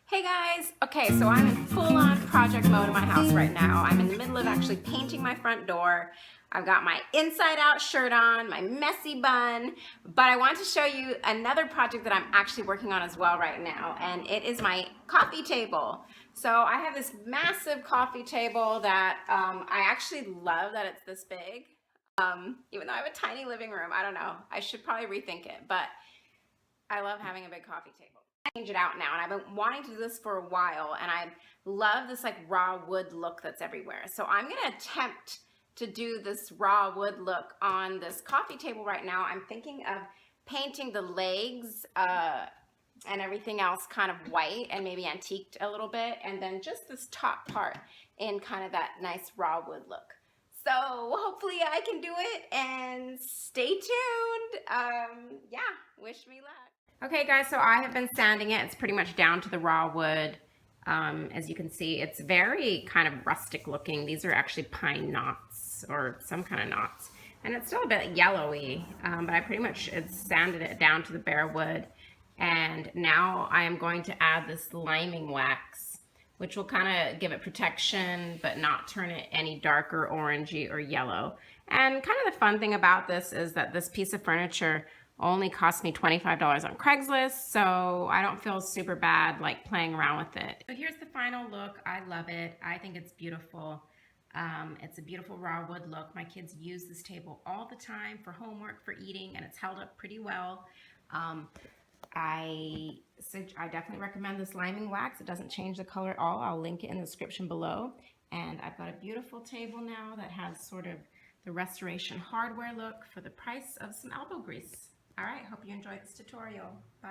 Hey guys! Okay, so I'm in full-on project mode in my house right now. I'm in the middle of actually painting my front door. I've got my inside-out shirt on, my messy bun, but I want to show you another project that I'm actually working on as well right now, and it is my coffee table. So I have this massive coffee table that I actually love that it's this big. Even though I have a tiny living room, I don't know. I should probably rethink it, but I love having a big coffee table. Change it out now, and I've been wanting to do this for a while, and I love this like raw wood look that's everywhere. So I'm gonna attempt to do this raw wood look on this coffee table right now. I'm thinking of painting the legs and everything else kind of white and maybe antiqued a little bit, and then just this top part in kind of that nice raw wood look. So hopefully I can do it, and stay tuned. Yeah, wish me luck. Okay guys, so I have been sanding it. It's pretty much down to the raw wood. As you can see, it's very kind of rustic looking. These are actually pine knots or some kind of knots. And it's still a bit yellowy, but I pretty much sanded it down to the bare wood. And now I am going to add this liming wax, which will kind of give it protection, but not turn it any darker orangey or yellow. And kind of the fun thing about this is that this piece of furniture only cost me $25 on Craigslist, so I don't feel super bad like playing around with it. So here's the final look. I love it. I think it's beautiful. It's a beautiful raw wood look. My kids use this table all the time for homework, for eating, and it's held up pretty well. I definitely recommend this liming wax. It doesn't change the color at all. I'll link it in the description below. And I've got a beautiful table now that has sort of the restoration hardware look for the price of some elbow grease. All right, hope you enjoyed this tutorial. Bye.